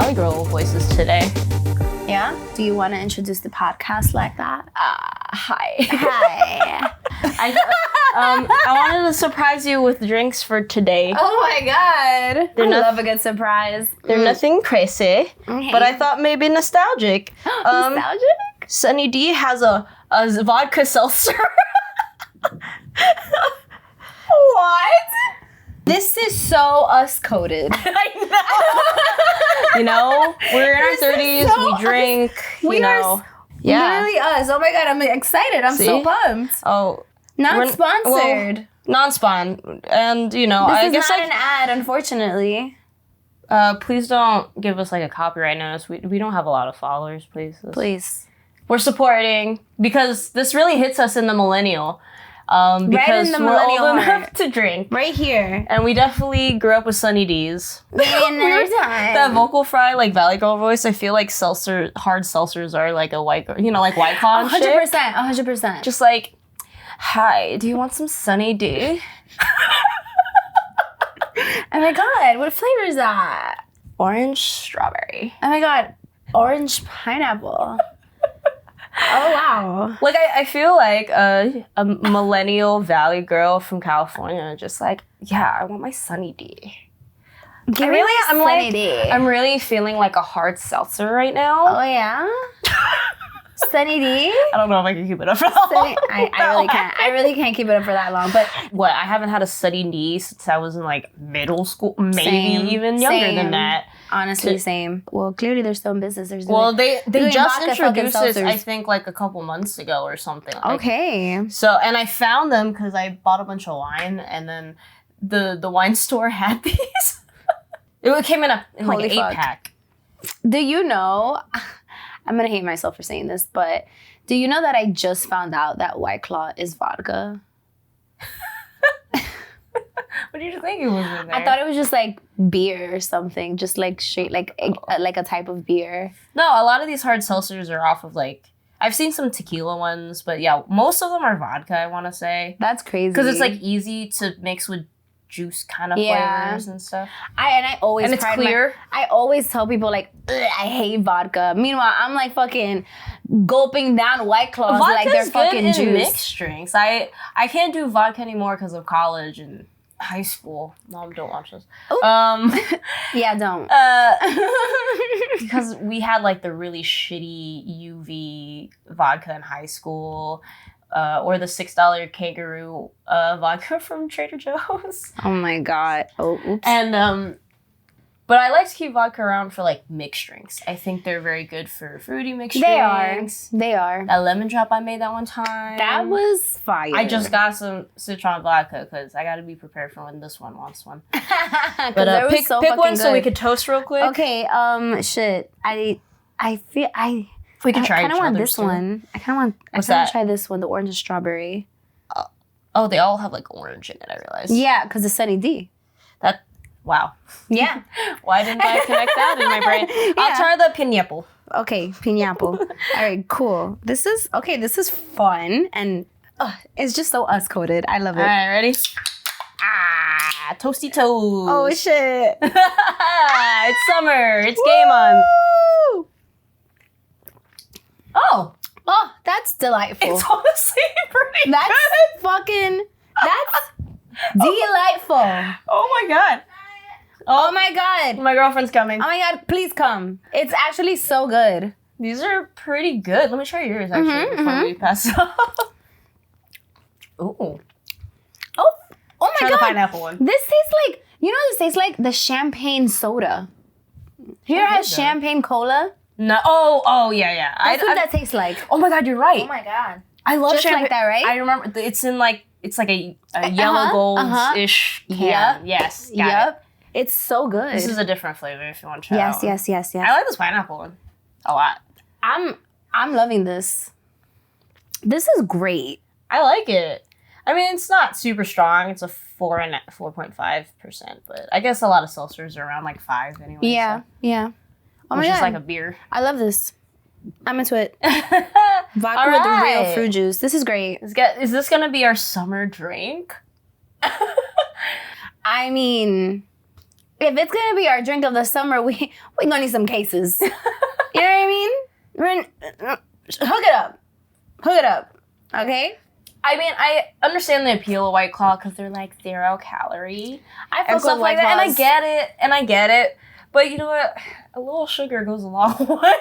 Valley Girl voices today. Yeah? Do you want to introduce the podcast like that? Hi. Hi. I wanted to surprise you with drinks for today. Oh my god. I love a good surprise. They're nothing crazy, but I thought maybe nostalgic. Nostalgic? Sunny D has a vodka seltzer. What? This is so us-coded. I know. You know, we're in our 30s, so we drink, We you are know. Yeah. Literally us. Oh my god, I'm excited. I'm so See? pumped. Oh. Not sponsored. Non-spawn. And, you know, This I is guess not like, an ad, unfortunately. please don't give us like a copyright notice. We don't have a lot of followers, please. Please. We're supporting because this really hits us in the millennial. Because in the we're millennial old heart. enough to drink. Right here. And we definitely grew up with Sunny D's. Another time. That vocal fry, like Valley Girl voice, I feel like hard seltzers are like a white girl, you know, like White Claw and shit. 100%. Just like, hi, do you want some Sunny D? Oh my god, what flavor is that? Orange strawberry. Oh my god, orange pineapple. Oh wow. Like, I feel like a millennial Valley girl from California, just like, yeah, I want my Sunny D. Give me my Sunny D. I'm really feeling like a hard seltzer right now. Oh yeah? Sunny D? I don't know if I can keep it up for that long. I really can't. I really can't keep it up for that long. But what? I haven't had a Sunny D since I was in like middle school, maybe Same. even younger than Same. that. honestly, same. Well, clearly they're still in business. There's They doing just vodka fucking introduced this, seltzers. I think, like a couple months ago or something. Like, Okay. So, and I found them because I bought a bunch of wine, and then the wine store had these. It came in like Holy an 8-pack. Do you know? I'm gonna hate myself for saying this, but do you know that I just found out that White Claw is vodka? What did you think it was in there? I thought it was just like beer or something, just like straight like a type of beer. No, a lot of these hard seltzers are off of like, I've seen some tequila ones, but yeah, most of them are vodka, I want to say. That's crazy. Because it's like easy to mix with juice kind of flavors and stuff. I always And it's pride clear. I always tell people like, "Ugh, I hate vodka. Meanwhile, I'm like fucking gulping down White Claws like they're Vodka's fucking good in juice. mixed drinks. I can't do vodka anymore because of college and high school. Mom, don't watch this. Yeah, don't. Because we had like the really shitty UV vodka in high school, or the $6 kangaroo vodka from Trader Joe's. Oh my god. Oh, oops. And but I like to keep vodka around for like mixed drinks. I think they're very good for fruity mixed drinks. They are. That lemon drop I made that one time. That was fire. I just got some citron vodka because I got to be prepared for when this one wants one. but But pick one so we could toast real quick. Okay. Shit. I feel We could try I kind of each want other's this too. one. I kind of want. What's I kind that? of try this one, the orange and strawberry. Oh, they all have like orange in it. I realized. Yeah, because it's Sunny D. Wow. Yeah. Why didn't I connect that in my brain? I'll try the pineapple. Okay, pineapple. All right, cool. This is fun and it's just so us coded. I love it. All right, ready? Toasty toast. Oh shit! It's summer. It's game on. Woo! Oh, Oh, that's delightful. it's honestly pretty That's good. fucking. That's delightful. Oh my god. Oh my god. My girlfriend's coming. Oh my god, please come. It's actually so good. These are pretty good. Let me try yours actually before we pass it off. Ooh. Oh my Try god. the pineapple one. This tastes like, this tastes like the champagne soda. You ever had is that? champagne cola? No. Oh yeah. That's what that tastes like. Oh my god, you're right. my god. I love Just champagne. like that, right? I remember it's in like it's like a yellow gold-ish can. Yep. Yes. Got Yep. It's so good. It. This is a different flavor if you want to try. yes, that one. yes. I like this pineapple one a lot. I'm loving this. This is great. I like it. I mean, it's not super strong. It's a 4.5%, but I guess a lot of seltzers are around like 5 anyway. Yeah, so, yeah. Oh my which god. is like a beer. I love this. I'm into it. All Vodka with the real right. fruit juice. This is great. Is this gonna be our summer drink? I mean, if it's gonna be our drink of the summer, we gonna need some cases. You know what I mean? Hook it up. Okay. I mean, I understand the appeal of White Claw because they're like 0 calorie and stuff like that, and I get it. But you know what? A little sugar goes a long way.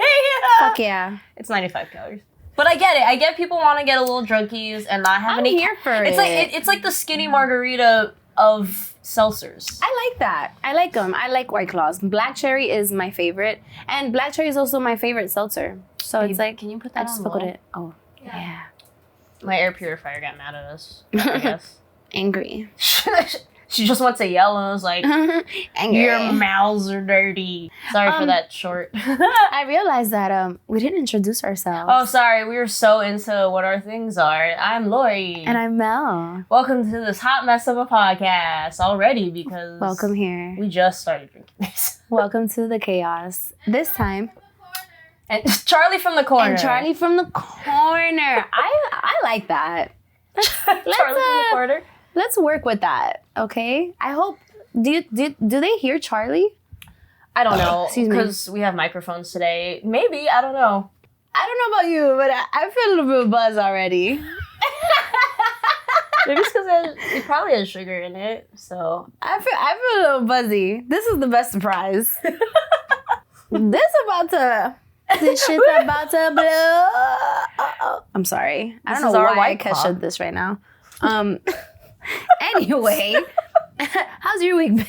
Fuck yeah. It's 95 calories. But I get it. I get people want to get a little drunkies and not have any. I'm here for it. It's like the skinny margarita of seltzers. I like that. I like them. I like White Claws. Black cherry is my favorite, and black cherry is also my favorite seltzer. So it's like, can you put that I just on fuck with low? it. Oh yeah. My air purifier got mad at us, I guess. Angry. She just wants to yell and was like, Angry. your mouths are dirty. Sorry for that short. I realized that we didn't introduce ourselves. Oh, sorry. We were so into what our things are. I'm Lorrie. And I'm Mel. Welcome to this hot mess of a podcast already because... Welcome here. We just started drinking this. Welcome to the chaos. This time... And Charlie from the corner. I like that. Charlie from the corner. Let's work with that, okay? I hope. Do they hear Charlie? I don't know. Excuse me. Because we have microphones today. Maybe. I don't know. I don't know about you, but I feel a little bit of buzz already. Maybe it's because it probably has sugar in it. So I feel a little buzzy. This is the best surprise. This shit's about to blow. I'm sorry. I don't know why I catched this right now. Anyway, how's your week been?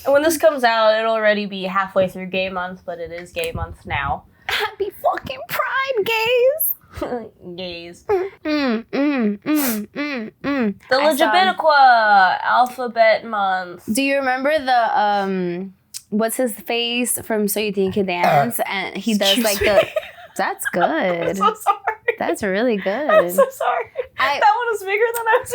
When this comes out, it'll already be halfway through gay month, but it is gay month now. Happy fucking Pride, gays. Gays. The The LGBTQIA alphabet month. Do you remember the what's his face from So You Think You Can Dance? And he does like the. That's good. I'm so sorry. That's really good. I'm so sorry. That one was bigger than I was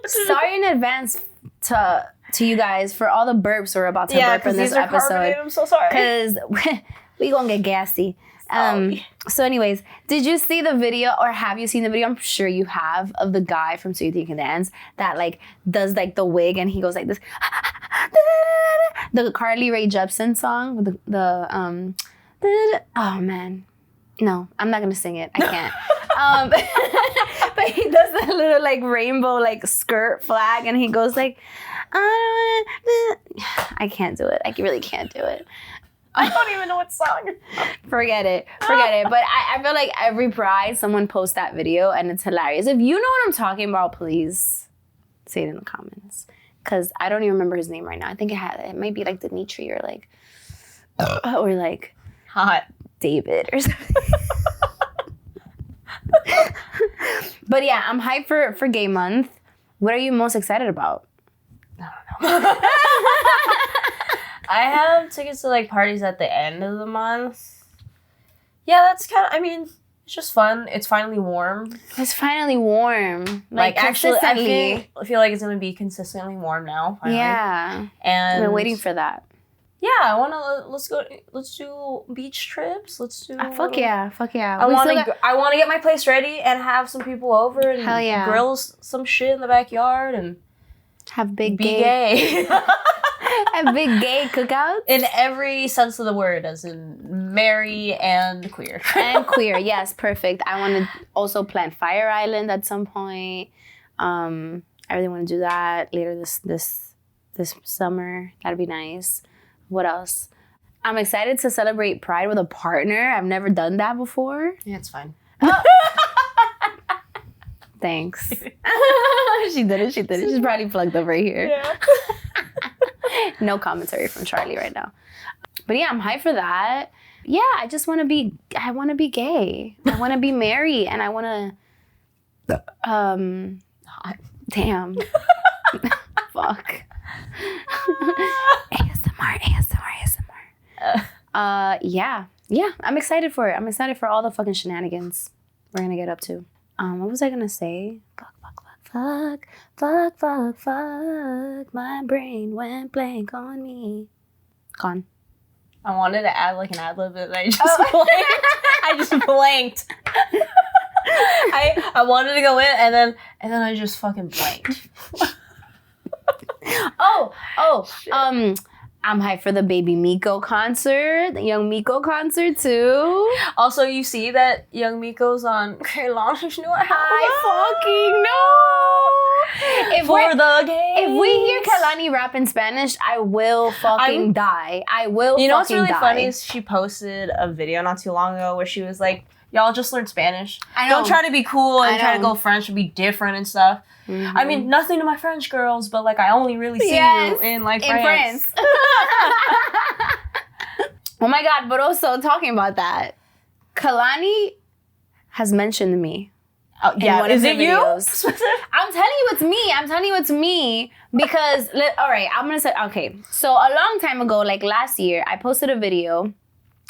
expecting. Sorry in advance to you guys for all the burps we're about to burp in this episode. Carbonated. I'm so sorry. Because we gonna get gassy. So anyways, did you see the video or have you seen the video? I'm sure you have, of the guy from So You Think You Can Dance that like does like the wig and he goes like this. The Carly Rae Jepsen song with the oh man. No, I'm not gonna sing it. I can't. But he does that little like rainbow like skirt flag and he goes like I can't do it. I really can't do it. I don't even know what song. Forget it. But I feel like every Pride, someone posts that video and it's hilarious. If you know what I'm talking about, please say it in the comments. Because I don't even remember his name right now. I think it might be like Dimitri or like Hot David or something. But yeah, I'm hyped for Gay Month. What are you most excited about? I don't know. I have tickets to like parties at the end of the month. Yeah, that's kind of, I mean, it's just fun. It's finally warm. Like actually, I feel like it's going to be consistently warm now. Finally. Yeah. And I've been waiting for that. Yeah, I want to, let's do beach trips. Let's do. Fuck yeah. I want to get my place ready and have some people over and hell yeah. grill some shit in the backyard and have big be gay. Have big gay cookouts? In every sense of the word, as in merry and queer. And queer, yes, perfect. I want to also plan Fire Island at some point. I really want to do that later this summer. That'd be nice. What else? I'm excited to celebrate Pride with a partner. I've never done that before. Yeah, it's fine. Thanks. She did it. She's probably plugged up right here. Yeah. No commentary from Charlie right now. But yeah, I'm hyped for that. Yeah, I want to be gay. I want to be married and I want to damn. Fuck. ASMR. Yeah, I'm excited for it. I'm excited for all the fucking shenanigans we're going to get up to. What was I going to say? Fuck, my brain went blank on me. Gone. I wanted to add like an ad-lib and I just blanked. I just blanked. I wanted to go in and And then I just fucking blanked. I'm hyped for the baby Miko concert, the young Miko concert too. Also, you see that young Miko's on Kehlani's new album. I fucking know. If the gays. If we hear Kehlani rap in Spanish, I will fucking die. I will. You know what's really die. funny is she posted a video not too long ago where she was like, "Y'all just learn Spanish. I know. Don't try to be cool and try to go French and be different and stuff." Mm-hmm. I mean, nothing to my French girls, but like I only really see you in like France. Oh my God! But also talking about that, Kehlani has mentioned me. Oh, yeah, is it you? I'm telling you it's me because all right, I'm gonna say okay. So a long time ago, like last year, I posted a video,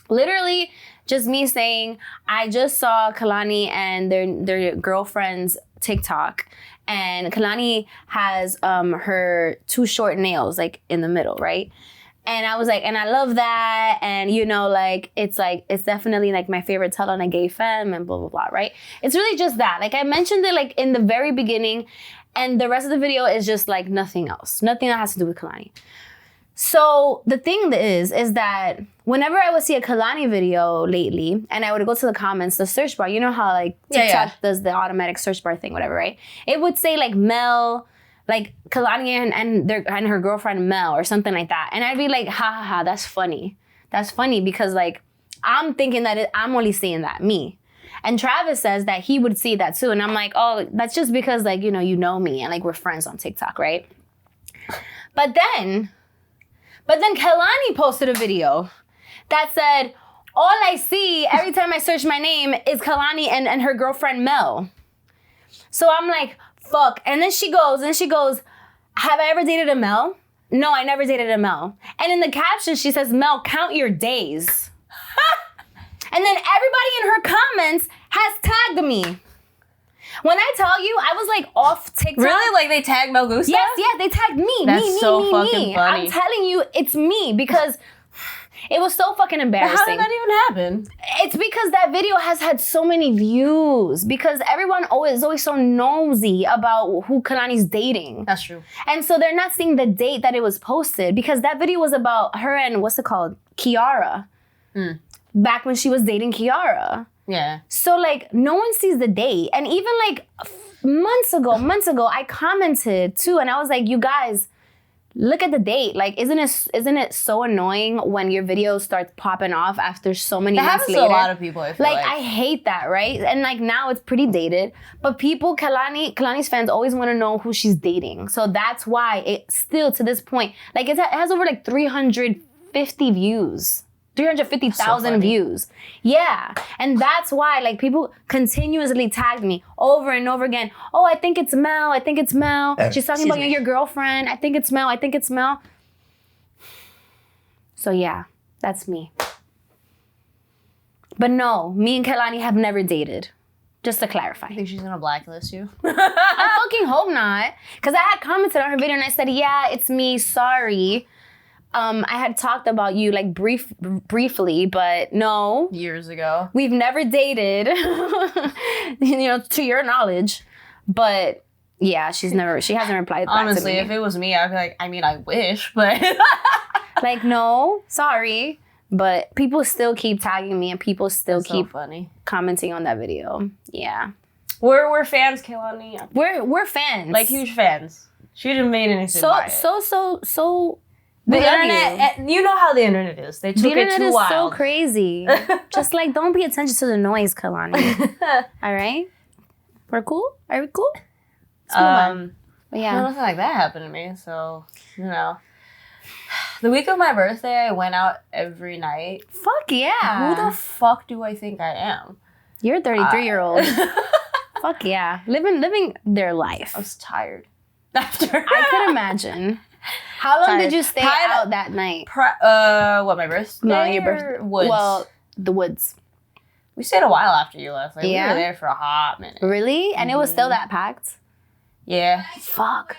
literally just me saying I just saw Kehlani and their girlfriend's TikTok. And Kehlani has her 2 short nails like in the middle, right? And I was like, and I love that. And you know, like it's definitely like my favorite tell on a gay femme and blah blah blah, right? It's really just that. Like I mentioned it like in the very beginning, and the rest of the video is just like nothing else. Nothing that has to do with Kehlani. So the thing is that whenever I would see a Kehlani video lately, and I would go to the comments, the search bar, you know how like TikTok does the automatic search bar thing, whatever, right? It would say like Mel, like Kehlani and her girlfriend Mel or something like that. And I'd be like, ha ha ha, that's funny. That's funny because like I'm thinking that I'm only seeing that, me. And Travis says that he would see that too. And I'm like, oh, that's just because like, you know me and like we're friends on TikTok, right? But then Kehlani posted a video that said, all I see every time I search my name is Kehlani and her girlfriend Mel. So I'm like, fuck. And then she goes, have I ever dated a Mel? No, I never dated a Mel. And in the caption, she says, Mel, count your days. And then everybody in her comments has tagged me. When I tell you, I was like off TikTok. Really? Like they tagged Mel Gusta? Yes, they tagged me. That's so fucking funny. I'm telling you, it's me because it was so fucking embarrassing. How did that even happen? It's because that video has had so many views because everyone is always so nosy about who Kehlani's dating. That's true. And so they're not seeing the date that it was posted because that video was about her and what's it called? Kiara. Back when she was dating Kiara. Yeah. So like no one sees the date. And even like months ago, I commented too, and I was like, you guys, look at the date. Like, isn't it so annoying when your video starts popping off after so many months later? That happens to a lot of people, I feel like. I hate that, right? And like now it's pretty dated. But people, Kehlani's fans always want to know who she's dating. So that's why it still to this point, like it has over like 350 views. 350,000 views. Yeah. And that's why like people continuously tagged me over and over again. Oh, I think it's Mel. She's talking about your girlfriend. I think it's Mel. So yeah, that's me. But no, me and Kehlani have never dated. Just to clarify. I think she's gonna blacklist you. I fucking hope not. Because I had commented on her video and I said, yeah, it's me, sorry. I had talked about you like briefly, but no. Years ago. We've never dated, to your knowledge. But yeah, she hasn't replied back Honestly, to me. if it was me, I'd be like, I mean, I wish, but. Like, no, sorry. But people still keep tagging me and people still keep funny. Commenting on that video. Yeah. We're fans, Kehlani. We're fans. Like, huge fans. She didn't mean anything by it. So the internet, you know how the internet is. They took it too wild. The internet is so crazy. Just like, don't pay attention to the noise, Kehlani. All right? We're cool? Are we cool? Let's move on. But yeah. Nothing like that happened to me, so, The week of my birthday, I went out every night. Fuck yeah. Who the fuck do I think I am? You're a 33-year-old. Fuck yeah. Living their life. I was tired. After. I could imagine. How long did you stay out that night? My birthday? No, your birthday. Woods. Well, the woods. We stayed a while after you left. Like, we were there for a hot minute. Really? And it was still that packed? Yeah. Fuck.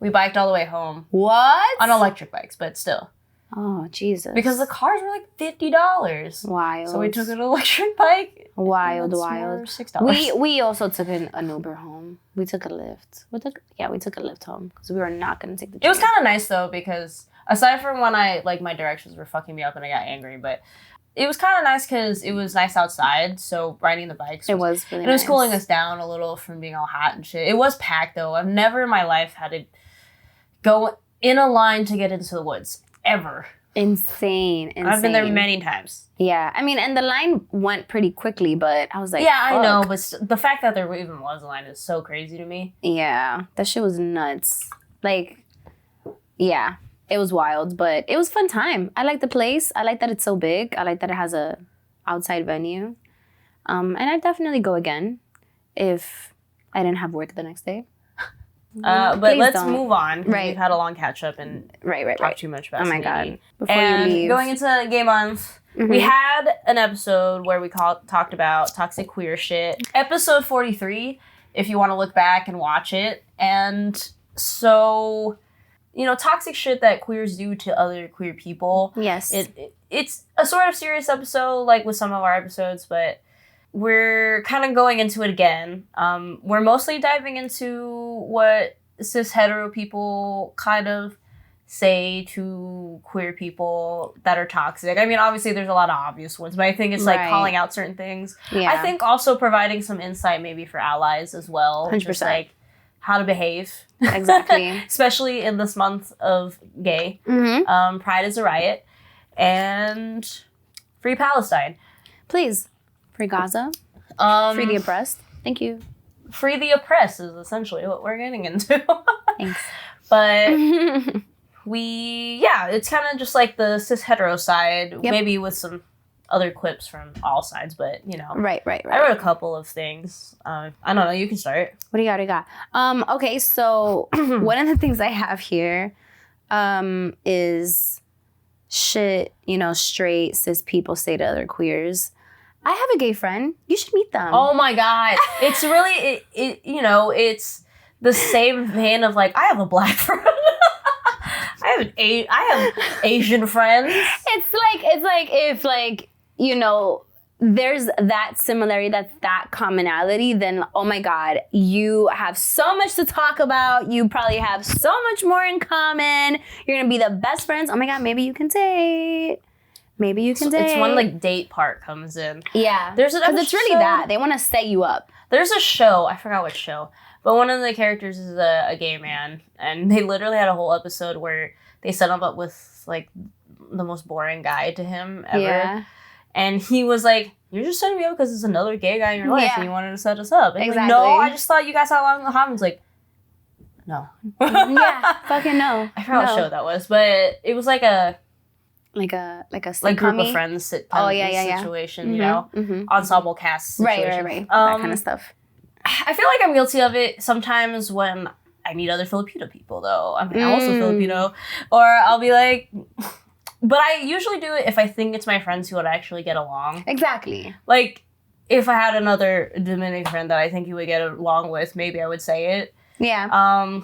We biked all the way home. What? On electric bikes, but still. Oh, Jesus. Because the cars were like $50. Wild. So we took an electric bike. Wild. $6. We also took an Uber home. We took a Lyft. We took a Lyft home because we were not going to take the train. It was kind of nice though, because aside from when my directions were fucking me up and I got angry, but it was kind of nice because it was nice outside. So riding the bikes, it was really and it was nice. cooling us down a little from being all hot and shit. It was packed though. I've never in my life had to go in a line to get into the woods ever. Insane. I've been there many times. Yeah, I mean, and the line went pretty quickly, but I was like, yeah, fuck. I know, but the fact that there even was a line is so crazy to me. Yeah, that shit was nuts. Like, yeah, it was wild, but it was a fun time. I like the place. I like that it's so big. I like that it has a outside venue. And I'd definitely go again if I didn't have work the next day. But let's move on. Right. We've had a long catch up and talked too much about Oh my Canadian. God. Before you leave. Going into gay month, we had an episode where we talked about toxic queer shit. Episode 43, if you want to look back and watch it. And so, toxic shit that queers do to other queer people. Yes. It's a sort of serious episode, like with some of our episodes, but we're kind of going into it again. We're mostly diving into what cis hetero people kind of say to queer people that are toxic. I mean, obviously there's a lot of obvious ones, but I think it's like calling out certain things. Yeah. I think also providing some insight maybe for allies as well. 100%. Just like how to behave. Exactly. Especially in this month of gay. Mm-hmm. Pride is a riot. And free Palestine. Please. Free Gaza. Free the oppressed. Thank you. Free the oppressed is essentially what we're getting into. Thanks. But it's kind of just like the cis hetero side, maybe with some other clips from all sides, but Right. I wrote a couple of things. I don't know, you can start. What do you got? Okay, so one of the things I have here is shit, straight cis people say to other queers. I have a gay friend. You should meet them. Oh my God. It's really, it's the same vein of like, I have a black friend. I have Asian friends. It's like if there's that similarity, that commonality, then oh my God, you have so much to talk about. You probably have so much more in common. You're gonna be the best friends. Oh my God, maybe you can date. It's when like date part comes in. Yeah. Because it's really that. They want to set you up. There's a show, I forgot which show, but one of the characters is a gay man, and they literally had a whole episode where they set him up with like the most boring guy to him ever. Yeah. And he was like, "You're just setting me up because there's another gay guy in your life and you wanted to set us up." And exactly. Like, no, I just thought you guys had along the hobbies. Like, no. Yeah, fucking no. I forgot what show that was, but it was like a like group of friends situation, ensemble cast situation. Right. That kind of stuff. I feel like I'm guilty of it sometimes when I meet other Filipino people, though. I mean, I'm also Filipino, or I'll be like. But I usually do it if I think it's my friends who would actually get along. Exactly. Like, if I had another Dominican friend that I think you would get along with, maybe I would say it. Yeah.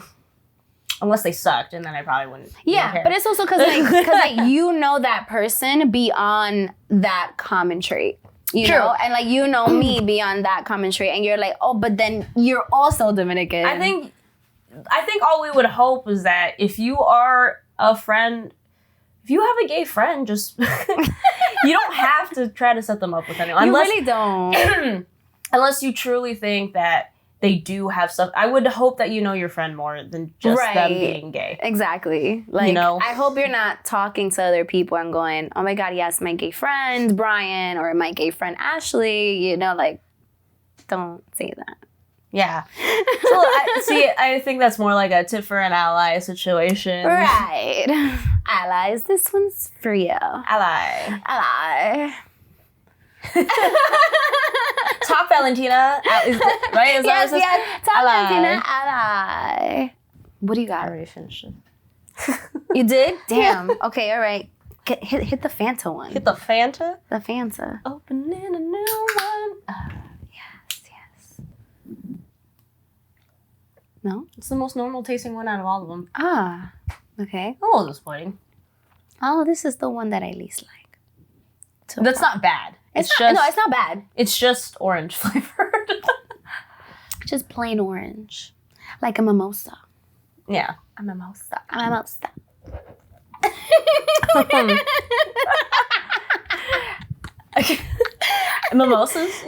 Unless they sucked, and then I probably wouldn't. Yeah, care. But it's also because that person beyond that common trait. You know? And me beyond that common trait, and you're like, oh, but then you're also Dominican. I think all we would hope is that if you are a friend. If you have a gay friend, just you don't have to try to set them up with anyone. You really don't. Unless you truly think that they do have stuff. I would hope that you know your friend more than just them being gay. Exactly. Like, I hope you're not talking to other people and going, oh my God, yes, my gay friend Brian or my gay friend Ashley. Don't say that. Yeah. So I think that's more like a tip for an ally situation. Right. Allies, this one's for you. Ally. Talk Valentina. Right? Is yes. Talk ally. Valentina. Ally. What do you got? I already finished it. You did? Damn. Okay, all right. Hit the Fanta one. Hit the Fanta? The Fanta. Opening a new one. Yes. No? It's the most normal tasting one out of all of them. Ah, okay. A little disappointing. Oh, this is the one that I least like. So That's not bad. It's not bad. It's just orange flavored. Just plain orange. Like a mimosa. Yeah, a mimosa. A mimosa. Mimosas,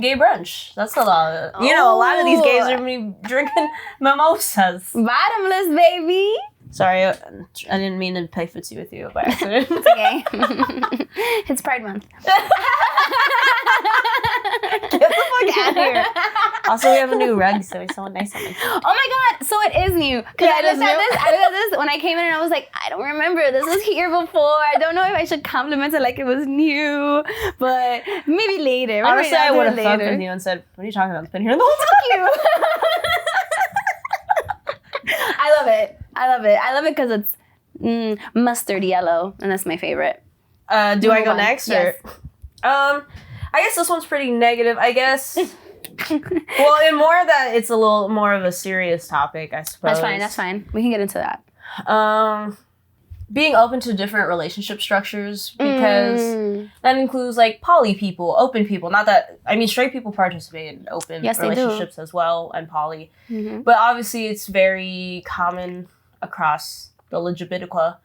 gay brunch. That's a lot. A lot of these gays are gonna be drinking mimosas. Bottomless, baby. Sorry, I didn't mean to play footsie with you by accident. It's okay. It's Pride Month. Get the fuck out of here. Also, we have a new rug, so it's so nice on me. Oh my god, so it is new. Because I looked at this when I came in and I was like, I don't remember. This was here before. I don't know if I should compliment it like it was new, but maybe later. Honestly, I would have fucked with you and said, what are you talking about? It's been here the whole time. I love it. I love it because it's mustard yellow, and that's my favorite. Do I go next? Yes. Or, I guess this one's pretty negative. I guess. Well, in more that it's a little more of a serious topic, I suppose. That's fine. We can get into that. Being open to different relationship structures, because that includes like poly people, open people. Not that, straight people participate in open relationships as well, and poly. Mm-hmm. But obviously it's very common across the LGBTQIA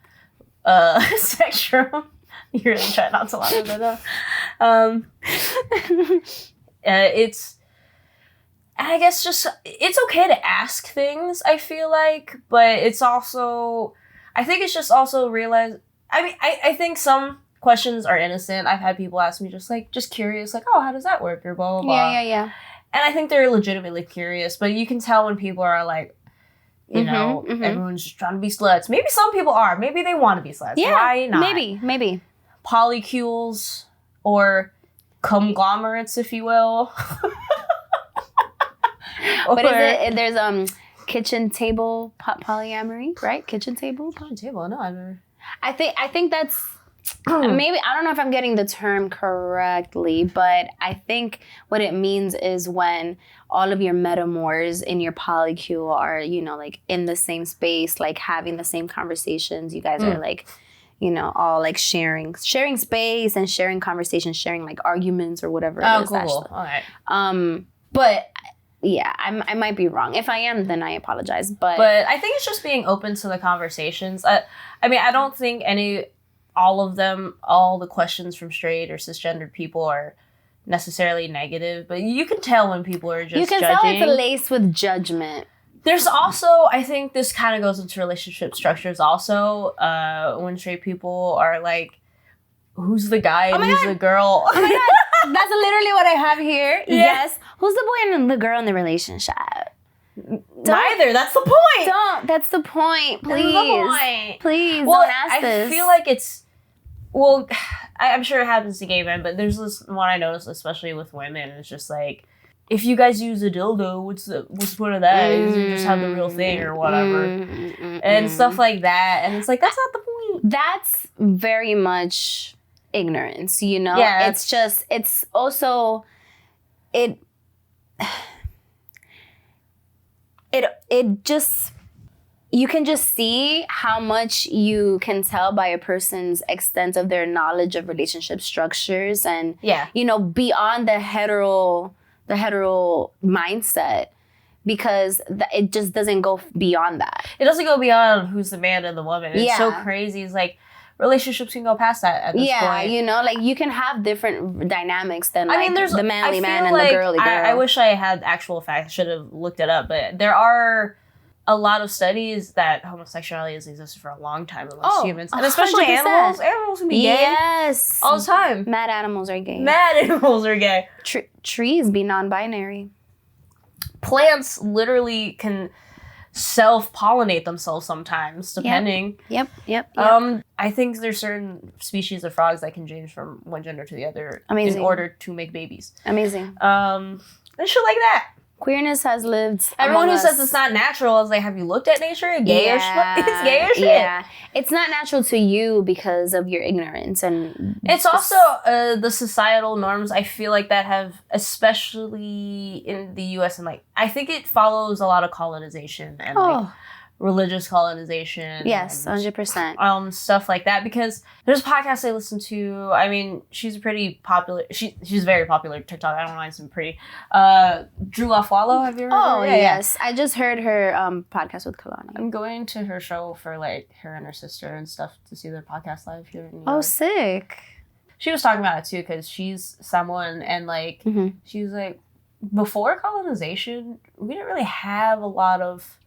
spectrum. You really try not to laugh at that. It's, I guess, just, it's okay to ask things, I feel like, but it's also, I think it's just also realize, I think some questions are innocent. I've had people ask me just curious, like, oh, how does that work, or blah, blah, blah. Yeah. And I think they're legitimately curious, but you can tell when people are like, everyone's just trying to be sluts. Maybe some people are. Maybe they want to be sluts. Yeah, why not? Maybe. Polycules or conglomerates, if you will. What is it? There's kitchen table polyamory, right? Kitchen table. No, I've never. I think that's maybe, I don't know if I'm getting the term correctly, but I think what it means is when all of your metamors in your polycule are, like in the same space, like having the same conversations. You guys are like, all like sharing space and sharing conversations, sharing like arguments or whatever it is. Cool. All right. But yeah, I might be wrong. If I am, then I apologize. But I think it's just being open to the conversations. I don't think all the questions from straight or cisgendered people are necessarily negative, but you can tell when people are just judging. You can tell it's laced with judgment. There's also, I think this kind of goes into relationship structures also, when straight people are like, who's the guy and who's the girl? Oh my God. That's literally what I have here. Yeah. Yes. Who's the boy and the girl in the relationship? Neither. That's the point. That's the point. Please. That's the point. Please don't ask this. I feel like it's, well, I'm sure it happens to gay men, but there's this one I noticed, especially with women. It's just like, if you guys use a dildo, what's the point of that? You just have the real thing or whatever. And stuff like that. And it's like, that's not the point. That's very much ignorance, Yeah. It's also, it just, you can just see how much you can tell by a person's extent of their knowledge of relationship structures and, beyond the hetero mindset, because it just doesn't go beyond that. It doesn't go beyond who's the man and the woman. It's so crazy. It's like relationships can go past that at this point. Like you can have different dynamics than there's the manly man and like the girly girl. I wish I had actual facts. I should have looked it up. But there are a lot of studies that homosexuality has existed for a long time amongst humans. And especially 100%. animals. Animals can be gay. Yes. All the time. Mad animals are gay. Trees be non-binary. Plants literally can self-pollinate themselves sometimes, depending. Yep. I think there's certain species of frogs that can change from one gender to the other in order to make babies. Amazing. And shit like that. Queerness has lived. Everyone who says it's not natural is like, have you looked at nature? It's gay as shit. Yeah. It's not natural to you because of your ignorance. And it's also the societal norms, I feel like, that have, especially in the US, and like, I think it follows a lot of colonization and like religious colonization. Yes, and, 100%. Stuff like that. Because there's a podcast I listen to. I mean, she's a pretty popular. She's very popular TikTok. I don't know why I'm pretty. Drew Afualo, have you ever heard of her? Yes. I just heard her podcast with Kehlani. I'm going to her show for like her and her sister and stuff to see their podcast live here in New York. Oh, sick. She was talking about it too because she's Samoan and like she was like, before colonization, we didn't really have a lot of.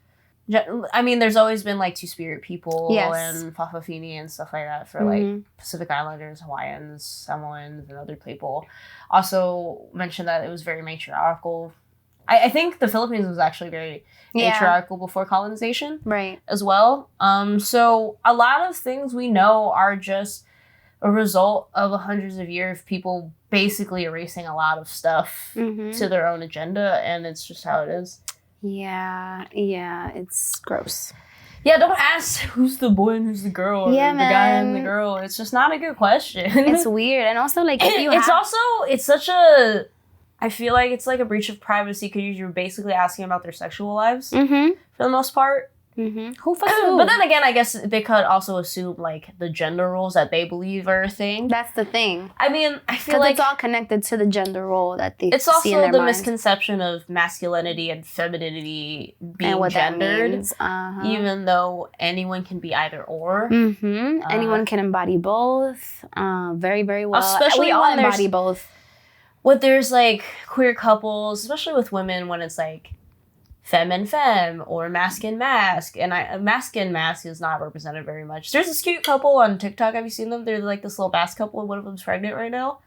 I mean, there's always been like Two-Spirit people and Fa'afafini and stuff like that for like Pacific Islanders, Hawaiians, Samoans, and other people. Also mentioned that it was very matriarchal. I think the Philippines was actually very matriarchal before colonization, right? As well. So a lot of things we know are just a result of hundreds of years of people basically erasing a lot of stuff to their own agenda, and it's just how it is. Yeah, it's gross. Yeah, don't ask who's the boy and who's the girl, or the guy and the girl. It's just not a good question. It's weird, and also like it's such a. I feel like it's like a breach of privacy because you're basically asking about their sexual lives for the most part. Who fucks who? But then again, I guess they could also assume like the gender roles that they believe are a thing. That's the thing. I mean, I feel like it's all connected to the gender role that they. It's see in also their the mind. Misconception of masculinity and femininity being and what gendered, that means. Even though anyone can be either or. Anyone can embody both. Very, very well. Especially we all when embody both. When there's like queer couples, especially with women, when it's like femme and femme or mask and mask, and mask and mask is not represented very much. There's this cute couple on TikTok. Have you seen them? They're like this little Basque couple, and one of them's pregnant right now.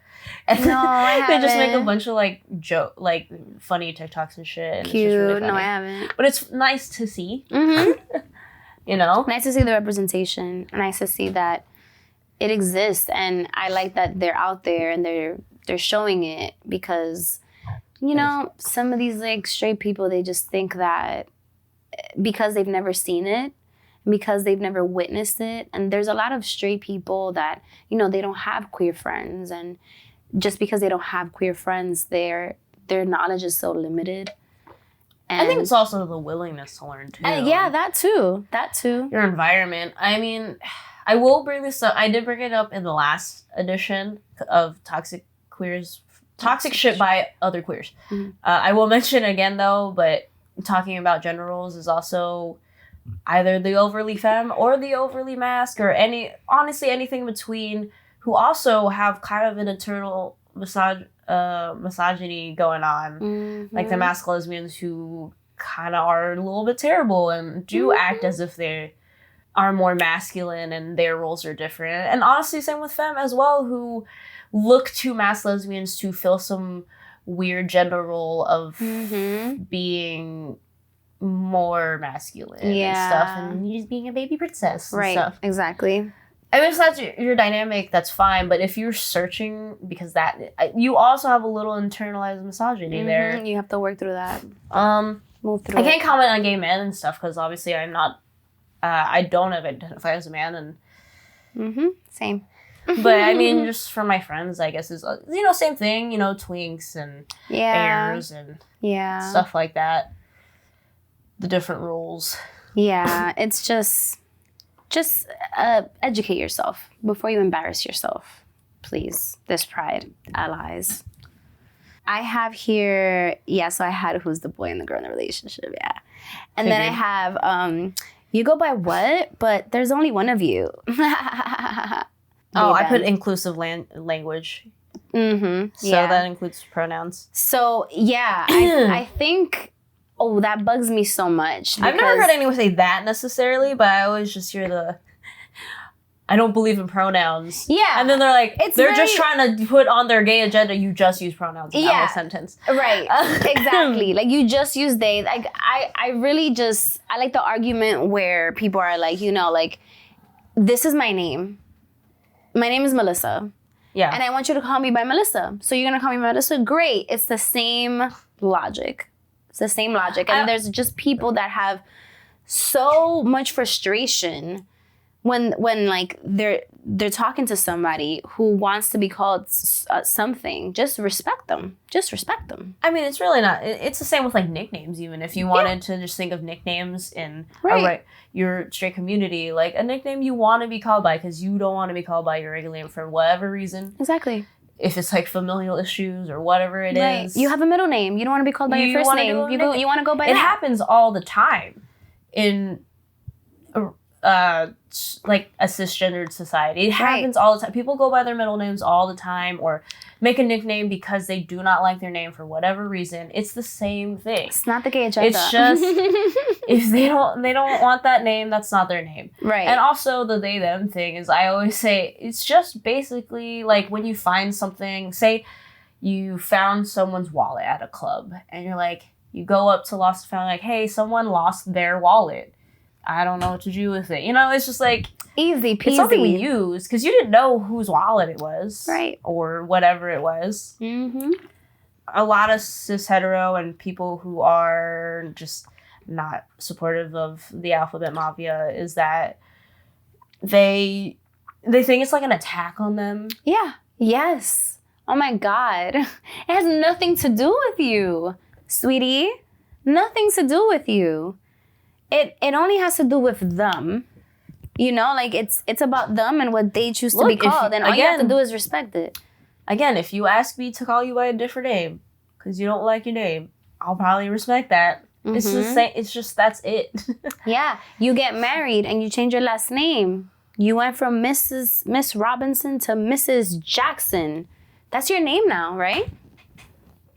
And no, I haven't. They just make a bunch of like funny TikToks and shit. And cute. It's just really funny. No, I haven't. But it's nice to see. You know, nice to see the representation. Nice to see that it exists, and I like that they're out there and they're showing it because. You know, some of these like straight people, they just think that because they've never seen it, because they've never witnessed it, and there's a lot of straight people that, you know, they don't have queer friends, and just because they don't have queer friends, their knowledge is so limited. And I think it's also the willingness to learn too. Yeah, that too. Your environment. I mean, I will bring this up. I did bring it up in the last edition of Toxic Shit by Other Queers. I will mention it again though, but talking about gender roles is also either the overly femme or the overly masc or anything between, who also have kind of an internal misogyny going on. Like the masc lesbians who kind of are a little bit terrible and do act as if they are more masculine and their roles are different. And honestly, same with femme as well, who look to mass lesbians to fill some weird gender role of being more masculine and stuff, and just being a baby princess and stuff. Exactly. I mean, if that's your dynamic, that's fine, but if you're searching, because you also have a little internalized misogyny there. You have to work through that. Move through I can't comment on gay men and stuff, because obviously I'm not, I don't identify as a man, and same. But I mean, just for my friends, I guess is same thing. Twinks and airs and stuff like that. The different rules. Yeah, it's just educate yourself before you embarrass yourself, please. There's pride, allies. I have here. So I had who's the boy and the girl in the relationship. And then I have you go by what? But there's only one of you. I put inclusive language. So that includes pronouns. So, I think, that bugs me so much. I've never heard anyone say that necessarily, but I always just hear I don't believe in pronouns. Yeah. And then they're like, they're just trying to put on their gay agenda, you just use pronouns in that whole sentence. Right. Exactly. Like, you just use they. Like, I really just, I like the argument where people are like, this is my name. My name is Melissa. Yeah. And I want you to call me by Melissa. So you're going to call me Melissa? Great. It's the same logic. And there's just people that have so much frustration when like they're talking to somebody who wants to be called something, just respect them. Just respect them. I mean, it's really not. It's the same with like nicknames. Even if you wanted to just think of nicknames in your straight community, like a nickname you want to be called by because you don't want to be called by your regular name for whatever reason. Exactly. If it's like familial issues or whatever it is. You have a middle name. You don't want to be called by your first name. You want to go by that. It happens all the time in like a cisgendered society. It happens all the time. People go by their middle names all the time or make a nickname because they do not like their name for whatever reason. It's the same thing. It's not the gay agenda. It's just if they don't want that name, that's not their name. Right. And also the they them thing is, I always say, it's just basically like when you find something, say you found someone's wallet at a club and you're like, you go up to lost and found, like, hey, someone lost their wallet. I don't know what to do with it. You know, it's just like easy peasy. It's something we use because you didn't know whose wallet it was, right? Or whatever it was. Mm-hmm. A lot of cis hetero and people who are just not supportive of the alphabet mafia is that they think it's like an attack on them. Yeah. Yes. Oh my God. It has nothing to do with you, sweetie. Nothing to do with you. It only has to do with them. You know, like it's about them and what they choose to be called. And all you have to do is respect it. Again, if you ask me to call you by a different name because you don't like your name, I'll probably respect that. Mm-hmm. It's the same. It's just, that's it. Yeah. You get married and you change your last name. You went from Miss Robinson to Mrs. Jackson. That's your name now, right?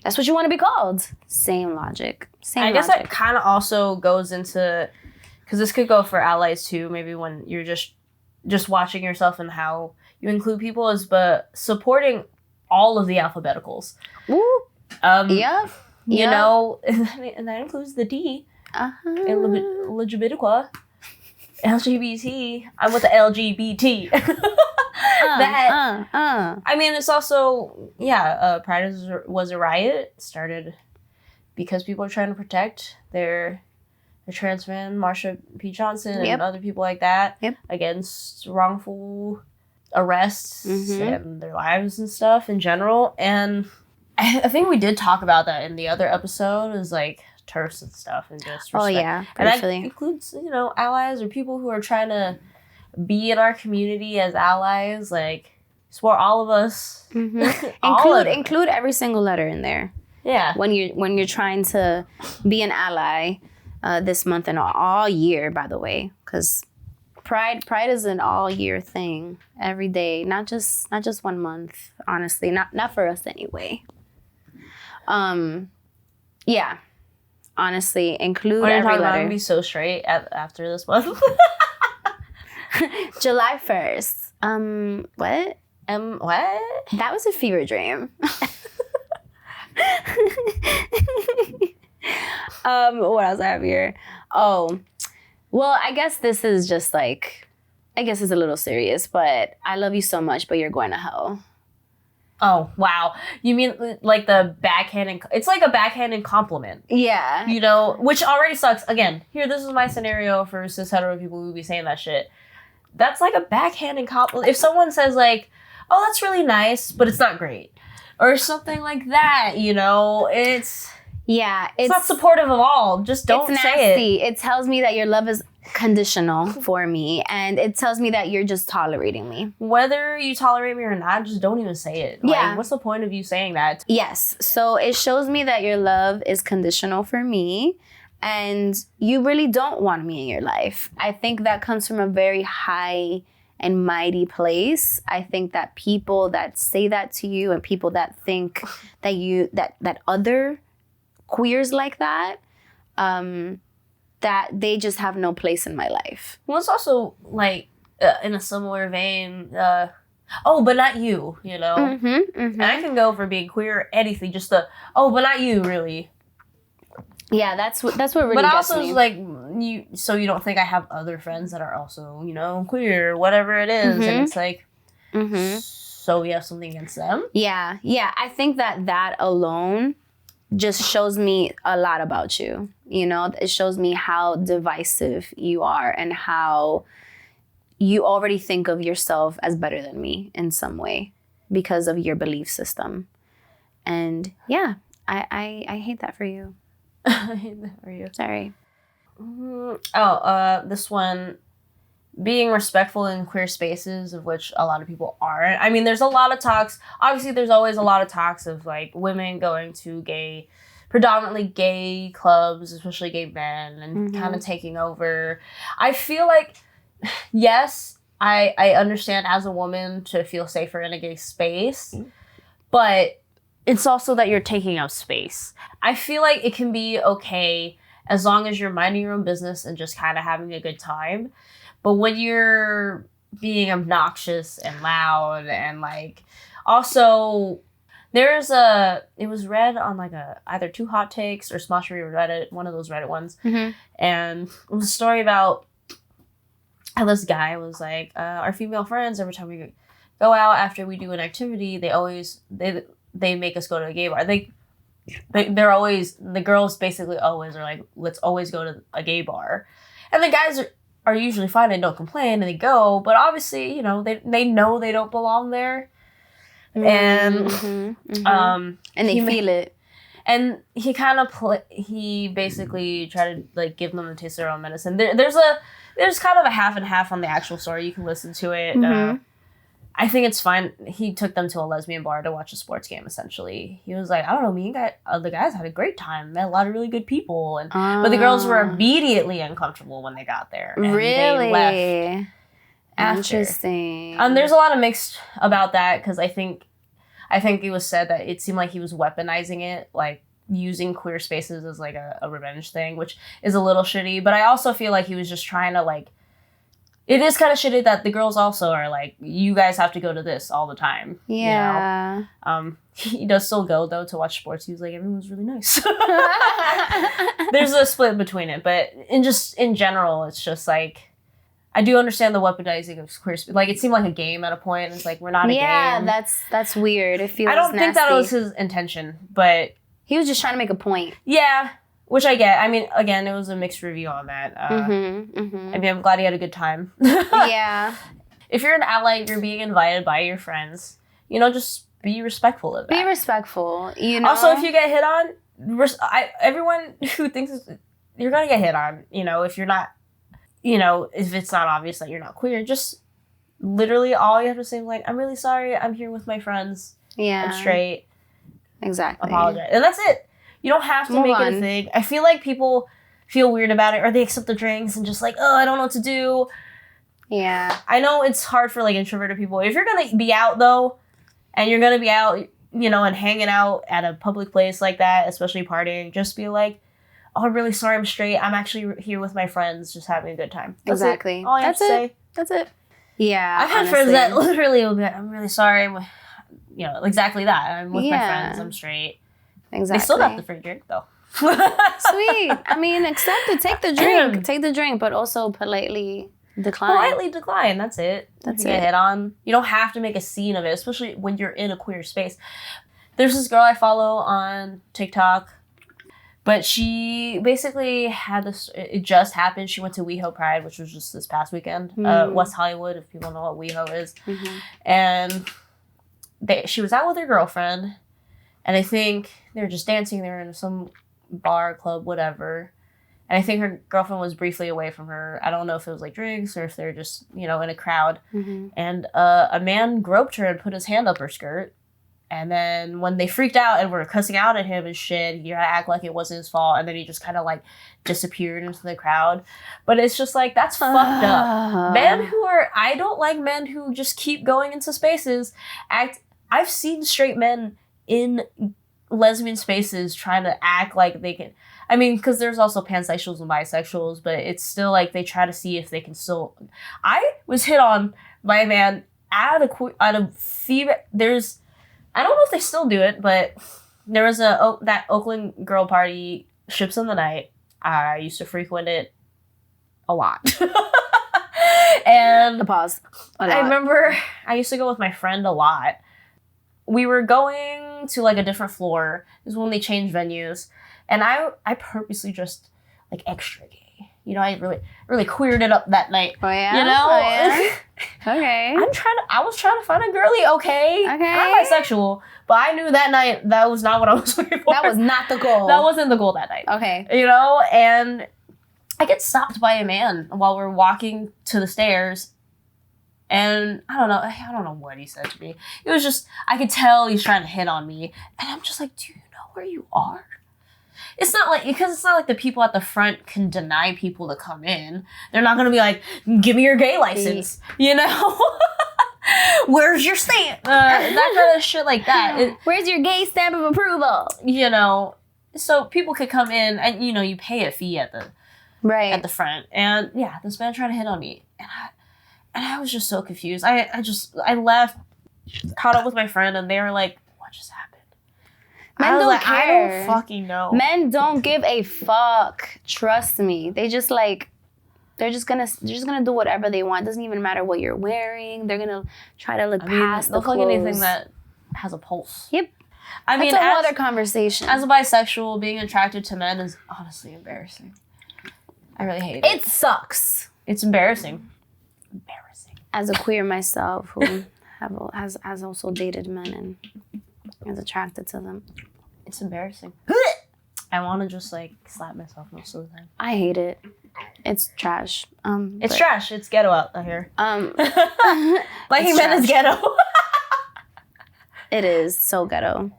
That's what you want to be called. Same logic. I guess that kind of also goes into, because this could go for allies too, maybe when you're just watching yourself and how you include people, is but supporting all of the alphabeticals. Ooh. Yeah. You know, and that includes the D. Uh-huh. LGBTQIA. LGBT. I'm with the LGBT. I mean, it's also, Pride was a riot. It started because people are trying to protect their trans man, Marsha P. Johnson, and other people like that against wrongful arrests and their lives and stuff in general. And I think we did talk about that in the other episode, is like TERFs and stuff and just respect. Oh yeah, and that includes, you know, allies or people who are trying to be in our community as allies. Like, support all of us. Mm-hmm. Include every single letter in there. Yeah. When you're trying to be an ally this month and all year, by the way, because Pride is an all year thing, every day, not just 1 month. Honestly, not for us anyway. Yeah. Honestly, include every letter. I'm gonna be so straight after this month. July 1st. What? What? That was a fever dream. What else I have here? Oh, well, I guess this is just like, it's a little serious, but I love you so much, but you're going to hell. Oh, wow. You mean like the backhanded... It's like a backhanded compliment. Yeah. You know, which already sucks. Again, this is my scenario for cis hetero people who be saying that shit. That's like a backhanded compliment. If someone says like, oh, that's really nice, but it's not great. Or something like that, you know, it's not supportive of all. Just don't say it. It tells me that your love is conditional for me, and it tells me that you're just tolerating me. Whether you tolerate me or not, just don't even say it. Like, what's the point of you saying that? Yes. So it shows me that your love is conditional for me, and you really don't want me in your life. I think that comes from a very high and mighty place. I think that people that say that to you and people that think that other queers like that, that they just have no place in my life. Well, it's also like in a similar vein, but not you, you know? Mm-hmm, mm-hmm. And I can go for being queer or anything, just but not you, really. Yeah, that's what really But gets also, me. like, you don't think I have other friends that are also, you know, queer, whatever it is. And it's like, so we have something against them? Yeah. I think that alone just shows me a lot about you. You know, it shows me how divisive you are and how you already think of yourself as better than me in some way because of your belief system. And yeah, I hate that for you. I hate that for you. Sorry. This one, being respectful in queer spaces, of which a lot of people aren't. I mean, there's a lot of talks. Obviously, there's always a lot of talks of like women going to predominantly gay clubs, especially gay men, and kind of taking over. I feel like, yes, I understand as a woman to feel safer in a gay space, but it's also that you're taking up space. I feel like it can be okay as long as you're minding your own business and just kind of having a good time. But when you're being obnoxious and loud and like, also, it was read on like either Two Hot Takes or Smoshery Reddit, one of those Reddit ones. And it was a story about how this guy was like, our female friends, every time we go out after we do an activity, they make us go to a gay bar. They're always, the girls basically always are like, let's always go to a gay bar. And the guys are usually fine and don't complain and they go, but obviously, you know, they know they don't belong there. And and they feel it. And he kind of he basically tried to like give them a taste of their own medicine. There's kind of a half and half on the actual story. You can listen to it. I think it's fine. He took them to a lesbian bar to watch a sports game, essentially. He was like, I don't know, the guys had a great time. Met a lot of really good people. But the girls were immediately uncomfortable when they got there. And really? They left after. Interesting. There's a lot of mixed about that, because I think it was said that it seemed like he was weaponizing it, like using queer spaces as like a revenge thing, which is a little shitty. But I also feel like he was just trying to like, it is kind of shitty that the girls also are like, you guys have to go to this all the time. Yeah. You know? He does still go, though, to watch sports. He was like, everyone's really nice. There's a split between it. But in general, it's just like, I do understand the weaponizing of queer space. Like, it seemed like a game at a point. It's like, we're not a game. Yeah, that's weird. It feels I don't think that nasty. was his intention, but... He was just trying to make a point. Yeah. Which I get. I mean, again, it was a mixed review on that. I mean, I'm glad he had a good time. Yeah. If you're an ally, you're being invited by your friends, you know, just be respectful of that. Be respectful, you know? Also, if you get hit on, everyone who thinks you're going to get hit on, you know, if you're not, you know, if it's not obvious that you're not queer, just literally all you have to say is like, I'm really sorry, I'm here with my friends. Yeah. I'm straight. Exactly. Apologize. And that's it. You don't have to make it a thing. I feel like people feel weird about it, or they accept the drinks and just like, oh, I don't know what to do. Yeah. I know it's hard for like introverted people. If you're going to be out though, and you're going to be out, you know, and hanging out at a public place like that, especially partying, just be like, oh, I'm really sorry, I'm straight. I'm actually here with my friends, just having a good time. That's exactly. it. All I have to say. That's it. Yeah. I've had friends that literally will be like, I'm really sorry. You know, exactly that. I'm with my friends. I'm straight. Exactly. They still got the free drink, though. Sweet. I mean, accept it. Take the drink. Take the drink, but also politely decline. Politely decline. That's it. That's it. Get hit on. You don't have to make a scene of it, especially when you're in a queer space. There's this girl I follow on TikTok, but she basically had this. It just happened. She went to WeHo Pride, which was just this past weekend. West Hollywood, if people know what WeHo is. And she was out with her girlfriend. And I think they were just dancing there in some bar, club, whatever. And I think her girlfriend was briefly away from her. I don't know if it was like drinks or if they're just, you know, in a crowd. And a man groped her and put his hand up her skirt. And then when they freaked out and were cussing out at him and shit, he had to act like it wasn't his fault. And then he just kind of like disappeared into the crowd. But it's just like, that's fucked up. I don't like men who just keep going into spaces. I've seen straight men in lesbian spaces trying to act like they can. I mean, because there's also pansexuals and bisexuals, but it's still like they try to see if they can still. I was hit on by a man at a female. I don't know if they still do it, but there was that Oakland girl party, Ships in the Night. I used to frequent it a lot. And I remember I used to go with my friend a lot. We were going to like a different floor. This is when they changed venues. And I purposely dressed like extra gay. I really queered it up that night. Oh yeah. Oh, yeah. Okay. I was trying to find a girly. Okay. I'm bisexual, but I knew that night that was not what I was looking for. That was not the goal. That wasn't the goal that night. Okay. And I get stopped by a man while we're walking to the stairs. And I don't know what he said to me. It was just, I could tell he's trying to hit on me. And I'm just like, do you know where you are? It's not like the people at the front can deny people to come in. They're not going to be like, give me your gay license, Where's your stamp? That kind of shit like that. Where's your gay stamp of approval? So people could come in and, you pay a fee at the front. And yeah, this man tried to hit on me. And I was just so confused. I left, caught up with my friend, and they were like, what just happened? Men don't care. I don't fucking know. Men don't give a fuck. Trust me. They just they're just gonna do whatever they want. It doesn't even matter what you're wearing. They're gonna try to look past the clothes. They'll fuck anything that has a pulse. Yep. That's a whole other conversation. As a bisexual, being attracted to men is honestly embarrassing. I really hate it. It sucks. It's embarrassing. As a queer myself who has also dated men and is attracted to them. It's embarrassing. I want to just slap myself most of the time. I hate it. It's trash. It's trash. It's ghetto out here. Liking men is ghetto. It is so ghetto.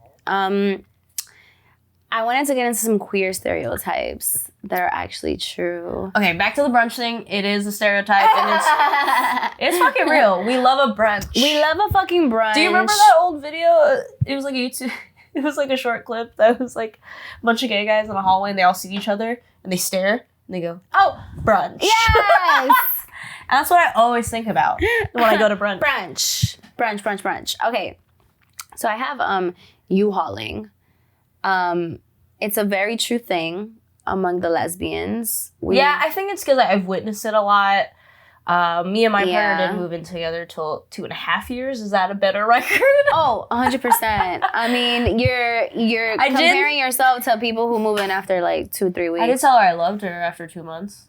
I wanted to get into some queer stereotypes that are actually true. Okay, back to the brunch thing. It is a stereotype, and it's fucking real. We love a brunch. We love a fucking brunch. Do you remember that old video? It was like a YouTube. It was like a short clip that was like a bunch of gay guys in a hallway, and they all see each other, and they stare, and they go, "Oh, brunch." Yes. And that's what I always think about when I go to brunch. Brunch. Okay, so I have U-hauling. It's a very true thing among the lesbians. I think it's because I've witnessed it a lot. Me and my partner didn't move in together till 2.5 years. Is that a better record? Oh, 100%. I mean, you're comparing yourself to people who move in after 2-3 weeks. I did tell her I loved her after 2 months.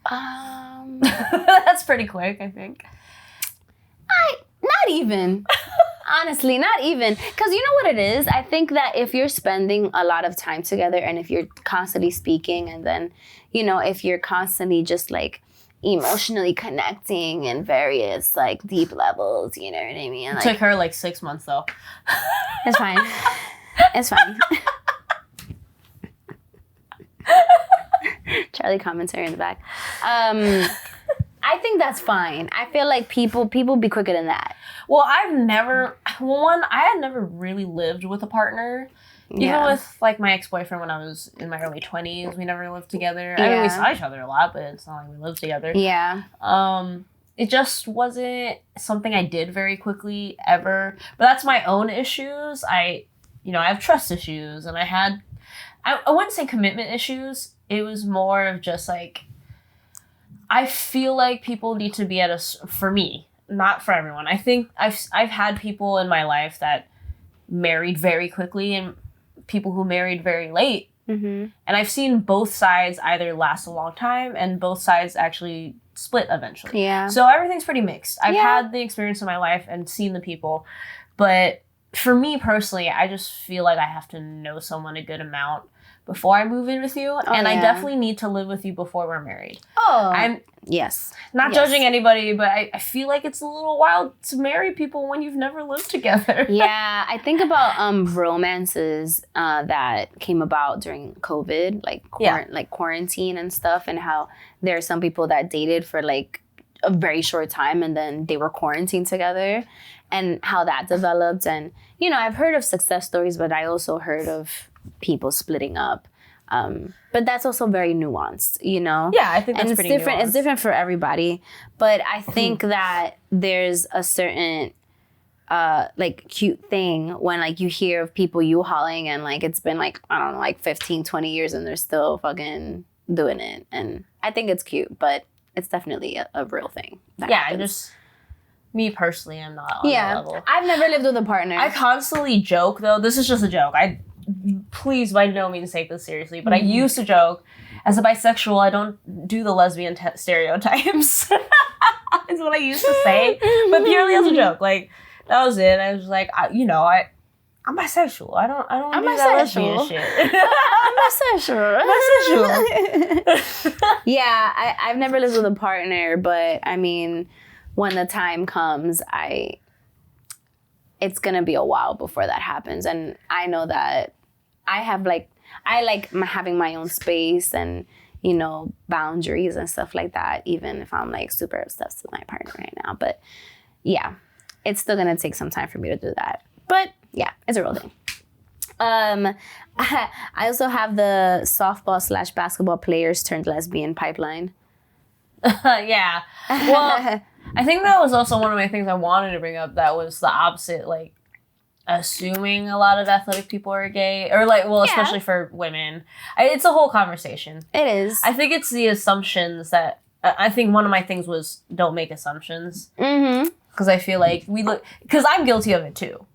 That's pretty quick, I think. Not even. Honestly, not even. Because you know what it is? I think that if you're spending a lot of time together and if you're constantly speaking and then, if you're constantly just emotionally connecting in various deep levels, you know what I mean? It took her 6 months though. It's fine. It's fine. Charlie commentary in the back. I think that's fine. I feel like people be quicker than that. Well, I had never really lived with a partner. Even with my ex-boyfriend when I was in my early 20s, we never lived together. I mean, we saw each other a lot, but it's not like we lived together. Yeah. It just wasn't something I did very quickly ever. But that's my own issues. I have trust issues, and I wouldn't say commitment issues. It was more of just I feel like people need to be for me, not for everyone. I think I've had people in my life that married very quickly and people who married very late. Mm-hmm. And I've seen both sides either last a long time and both sides actually split eventually. Yeah. So everything's pretty mixed. I've had the experience in my life and seen the people. But for me personally, I just feel like I have to know someone a good amount before I move in with you. I definitely need to live with you before we're married. Oh. I'm yes. Not judging anybody, but I feel like it's a little wild to marry people when you've never lived together. Yeah. I think about romances that came about during COVID, like quarantine and stuff, and how there are some people that dated for a very short time and then they were quarantined together, and how that developed. And, I've heard of success stories, but I also heard of people splitting up. But that's also very nuanced, Yeah, I think that's pretty different. nuanced. It's different for everybody. But I think that there's a certain cute thing when you hear of people U-hauling and it's been 15, 20 years and they're still fucking doing it. And I think it's cute, but it's definitely a real thing. Me personally, I'm not on that level. I've never lived with a partner. I constantly joke, though. This is just a joke. please by no means take this seriously, but I used to joke, as a bisexual, I don't do the lesbian stereotypes. Is what I used to say, but purely as a joke. Like, that was it. I was like, I'm bisexual. I don't do that lesbian shit. I'm bisexual. Yeah, I've never lived with a partner, but I mean, when the time comes, it's gonna be a while before that happens, and I know that I like having my own space and, you know, boundaries and stuff like that, even if I'm like super obsessed with my partner right now. But yeah, it's still gonna take some time for me to do that. But yeah, it's a real thing. I also have the softball / basketball players turned lesbian pipeline. Yeah. Well, I think that was also one of my things I wanted to bring up. That was the opposite, like, assuming a lot of athletic people are gay, or like, well, especially for women. It's a whole conversation. It is. I think it's the assumptions that, I think one of my things was don't make assumptions. Mm-hmm. Because I feel like because I'm guilty of it too.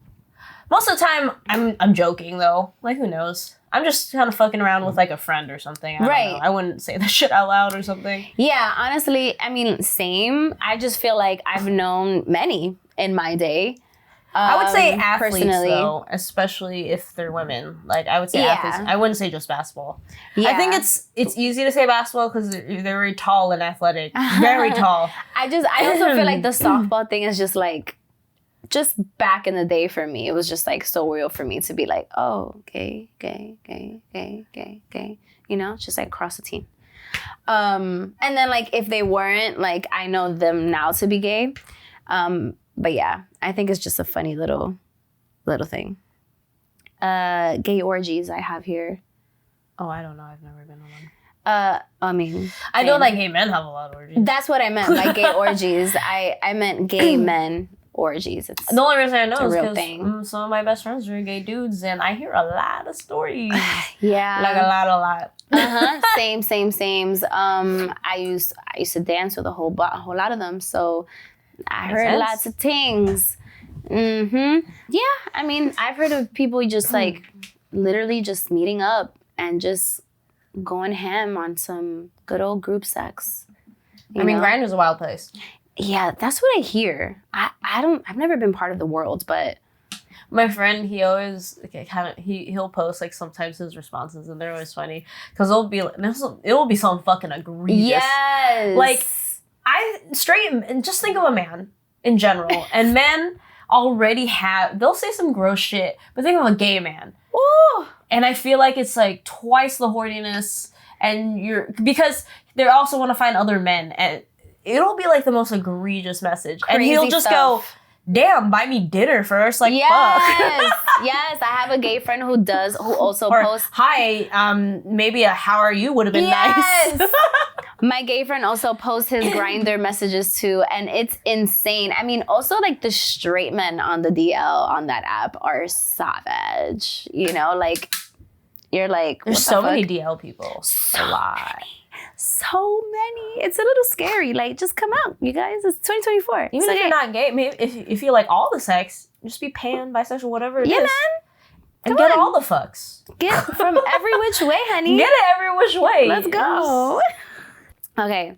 Most of the time, I'm joking though. Like, who knows? I'm just kind of fucking around with like a friend or something. I don't know. I wouldn't say that shit out loud or something. Yeah, honestly, I mean, same. I just feel like I've known many in my day. I would say athletes, personally, though, especially if they're women. Like, I would say athletes. I wouldn't say just basketball. Yeah. I think it's easy to say basketball because they're very tall and athletic. Very tall. I also feel like the softball thing is just like, just back in the day for me, it was just like so real for me to be like, oh, gay. You know, just like across the team. And then like if they weren't, like I know them now to be gay. But yeah, I think it's just a funny little thing. Gay orgies I have here. Oh, I don't know. I've never been on them. I mean, I know like gay men have a lot of orgies. That's what I meant by gay orgies. I meant gay men orgies. It's the only reason I know is because some of my best friends are gay dudes, and I hear a lot of stories. Yeah, like a lot. Same. I used to dance with a whole lot of them, so I heard lots of things. Yeah, I mean, I've heard of people just like literally just meeting up and just going ham on some good old group sex. I mean, Grindr's a wild place. Yeah, that's what I hear. I've never been part of the world, but my friend, he always he'll post like sometimes his responses, and they're always funny because it'll be something fucking egregious. Yes, like and just think of a man in general, and men already they'll say some gross shit, but think of a gay man. Ooh. And I feel like it's like twice the horniness, and because they also want to find other men, and it'll be like the most egregious message. Crazy and he'll just go, damn, buy me dinner first. Like, yes. fuck. Yes, I have a gay friend who also posts. Hi, maybe a how are you would have been nice. My gay friend also posts his Grindr messages too, and it's insane. I mean, also like the straight men on the DL on that app are savage. You know, like, you're like, there's so many DL people. So a lot. So many. It's a little scary. Like, just come out, you guys. It's 2024. Even if you're not gay, maybe if you like all the sex, just be pan, bisexual, whatever it is. Yeah, man. And get all the fucks. Get from every which way, honey. Get it every which way. Let's go. Okay.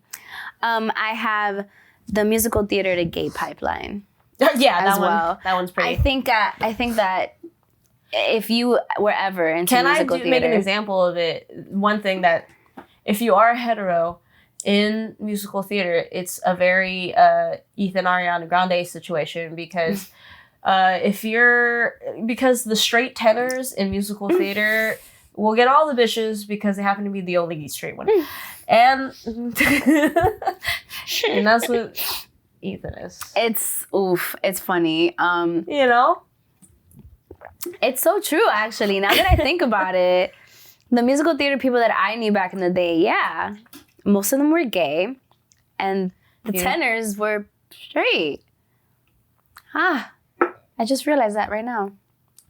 I have the musical theater to gay pipeline. Yeah, that one's pretty. I think that if you were ever into musical theater, make an example of it? One thing that, if you are hetero in musical theater, it's a very Ethan Ariana Grande situation because because the straight tenors in musical theater will get all the bitches because they happen to be the only straight one. And that's what Ethan is. It's funny. You know? It's so true, actually. Now that I think about it, the musical theater people that I knew back in the day, yeah, most of them were gay, and the tenors were straight. I just realized that right now.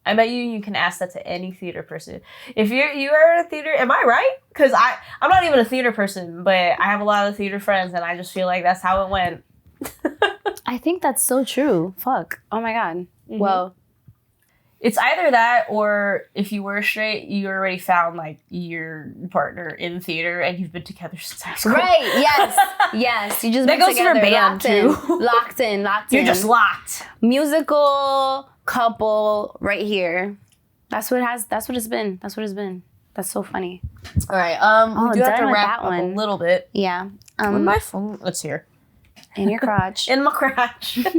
I bet you can ask that to any theater person. If you are in a theater, am I right? Because I'm not even a theater person, but I have a lot of theater friends, and I just feel like that's how it went. I think that's so true. Fuck. Oh my God. Mm-hmm. Well, It's either that, or if you were straight, you already found like your partner in theater and you've been together since high school. Right, yes. You just that been goes for band too. Locked in. You're just locked. Musical couple right here. That's what it's been. That's so funny. All right. We do have to wrap up a little bit. Yeah. With my phone. Let's hear. In your crotch. In my crotch. Get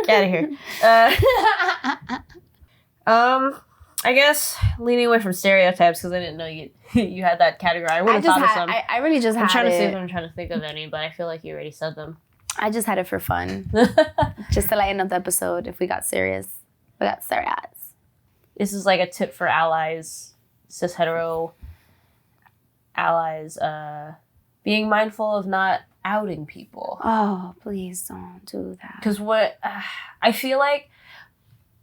out of here. I guess leaning away from stereotypes because I didn't know you had that category. I would have thought of some. I really just had it. I'm trying to see if I'm trying to think of any, but I feel like you already said them. I just had it for fun. Just to lighten up the episode if we got serious. We got serious. This is like a tip for allies, cis hetero allies, being mindful of not outing people. Oh, please don't do that. Because I feel like,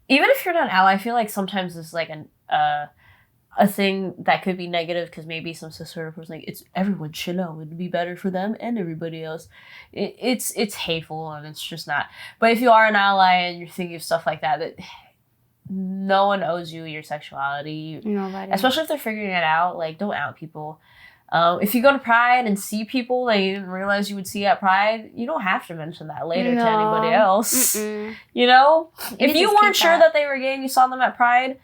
even if you're not an ally, I feel like sometimes it's like a thing that could be negative because maybe some cis hetero person like, it's everyone should know it'd be better for them and everybody else. It's hateful and it's just not. But if you are an ally and you're thinking of stuff like that no one owes you your sexuality. Nobody. Especially if they're figuring it out. Like, don't out people. If you go to Pride and see people that you didn't realize you would see at Pride, you don't have to mention that later to anybody else. Mm-mm. You know? If you weren't sure that they were gay and you saw them at Pride,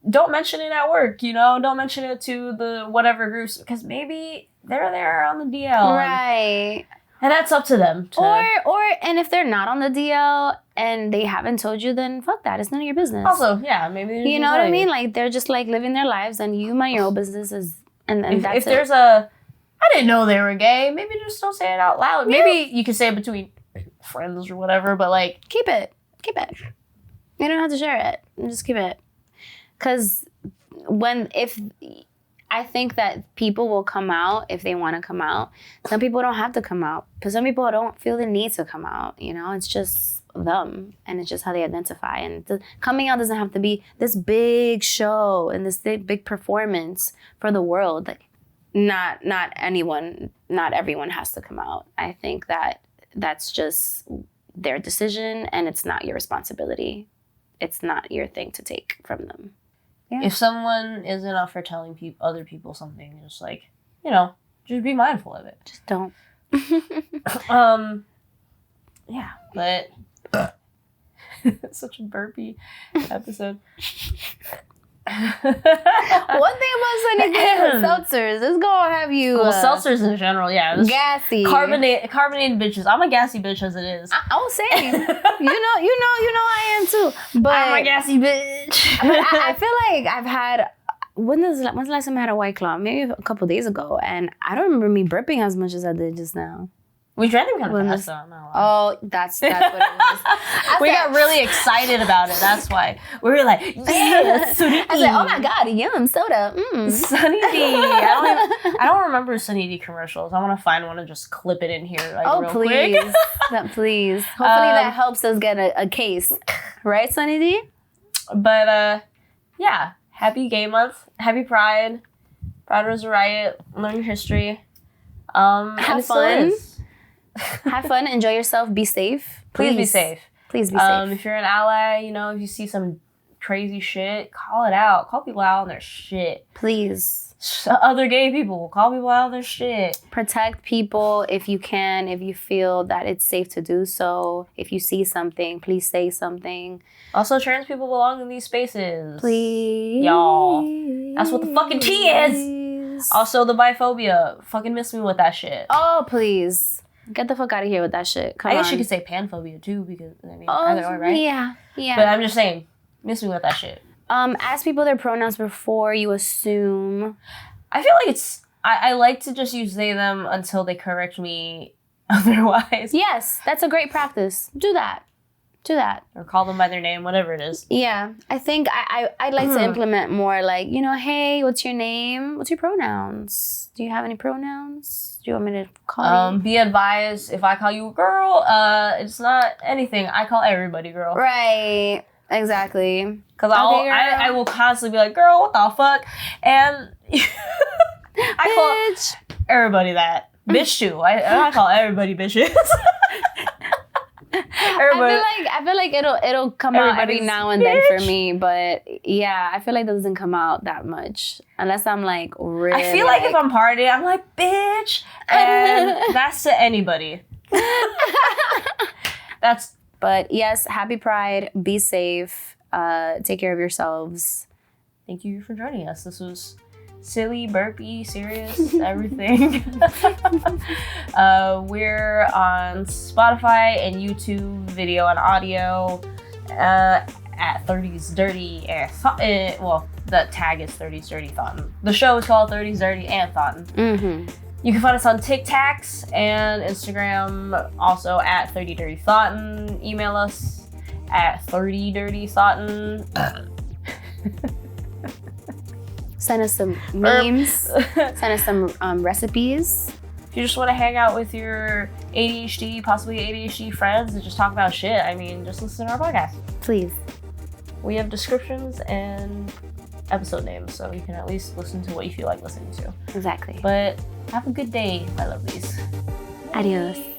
don't mention it at work, you know? Don't mention it to the whatever groups, because maybe they're there on the DL. Right. And that's up to them. And if they're not on the DL and they haven't told you, then fuck that. It's none of your business. Also, yeah, maybe you know what I mean? Like, they're just like living their lives and you mind your own business and that's if there's I didn't know they were gay, maybe just don't say it out loud. Maybe you can say it between friends or whatever, but like keep it. You don't have to share it. Just keep it. Because I think that people will come out if they want to come out. Some people don't have to come out. Because some people don't feel the need to come out. You know, it's just them. And it's just how they identify. And coming out doesn't have to be this big show and this big performance for the world. Like, not everyone has to come out. I think that that's just their decision and it's not your responsibility. It's not your thing to take from them. Yeah. If someone isn't up for telling other people something, just like, just be mindful of it. Just don't. Yeah, but such a burpy episode. One thing about Sunny D is seltzers. It's gonna have you. Well, seltzers in general, yeah. Gassy. Carbonated bitches. I'm a gassy bitch as it is. I'm saying. you know I am too. But I'm a gassy bitch. I feel like I've had. When's the last time I had a White Claw? Maybe a couple days ago, and I don't remember me burping as much as I did just now. We drank them kind of fast, though. Oh, that's what it was. We got really excited about it. That's why we were like, "Yeah, Sunny D." I said, "Oh my god, yum soda." Sunny D. I don't remember Sunny D commercials. I want to find one and just clip it in here. Like, real quick. Please. Hopefully that helps us get a case, right, Sunny D? But yeah. Happy Gay Month. Happy Pride. Pride was a riot. Learn your history. Have fun. Have fun. Enjoy yourself. Be safe. Please be safe. Please be safe. If you're an ally, if you see some crazy shit, call it out. Call people out on their shit. Please. Other gay people, call people out on their shit. Protect people if you can, if you feel that it's safe to do so. If you see something, please say something. Also, trans people belong in these spaces. Please. Y'all. That's what the fucking tea is. Also, the biphobia. Fucking miss me with that shit. Oh, please. Get the fuck out of here with that shit. I guess you could say panphobia too, because, either or, right? Yeah. But I'm just saying, miss me with that shit. Ask people their pronouns before you assume. I feel like I like to just use they, them until they correct me otherwise. Yes, that's a great practice. Do that. Or call them by their name, whatever it is. Yeah, I think I'd like to implement more like, hey, what's your name? What's your pronouns? Do you have any pronouns? Do you want me to call you? Be advised, if I call you a girl, it's not anything. I call everybody girl. Right. Exactly. Because I will constantly be like, girl, what the fuck? And I call everybody that. Bitch too. I call everybody bitches. I feel like it'll come out every now and then for me, but yeah, I feel like that doesn't come out that much unless I'm like really. I feel like if I'm partying, I'm like, bitch, and that's to anybody. But yes, happy Pride. Be safe. Take care of yourselves. Thank you for joining us. This was silly, burpy, serious, everything. We're on Spotify and YouTube, video and audio, at 30s Dirty and Thoughtin. Well, the tag is 30s Dirty Thoughtin. The show is called 30s Dirty and Thoughtin. Mm-hmm. You can find us on TikToks and Instagram, also at 30 Dirty Thoughtin. Email us at 30 Dirty Thoughtin. Send us some memes. Send us some recipes. If you just want to hang out with your ADHD, possibly ADHD friends and just talk about shit, I mean, just listen to our podcast. Please. We have descriptions and episode names, so you can at least listen to what you feel like listening to. Exactly. But have a good day, my lovelies. Adios.